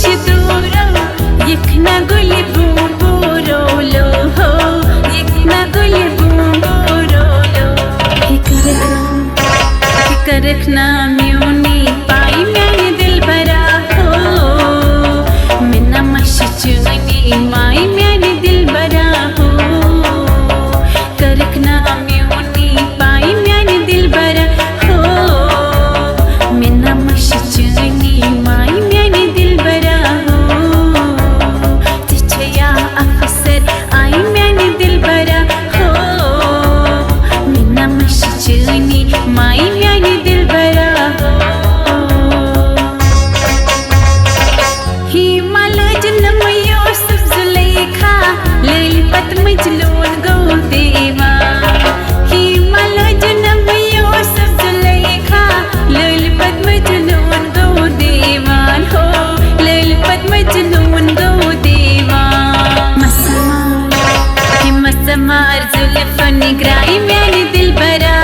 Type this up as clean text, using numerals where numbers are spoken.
मशदूरो यखना गुल बूरो लो हो यखना गुल बूरो लो हिकरखना म्यूनी पाई मैंने दिल भरा हो मिना मशचुनी माई मैंने दिल भरा हो करखना म्यूनी पाई मैंने दिल भरा हो मिना मशचुनी माई मैंने दिल भरा हो चिछया अफसर आई मैंने दिल भरा हो मिना मशचुनी माई मैंने दिल भरा हो हिमाल जन्म यूसुफ जुलेखा ललिपत मजनून गो देवा हिमाल जन्म यूसुफ जुलेखा ललिपत मजनून गो देवान हो ललिपत मजनून गो देवान मसमार जुल्फ निगराई मैंने दिल भरा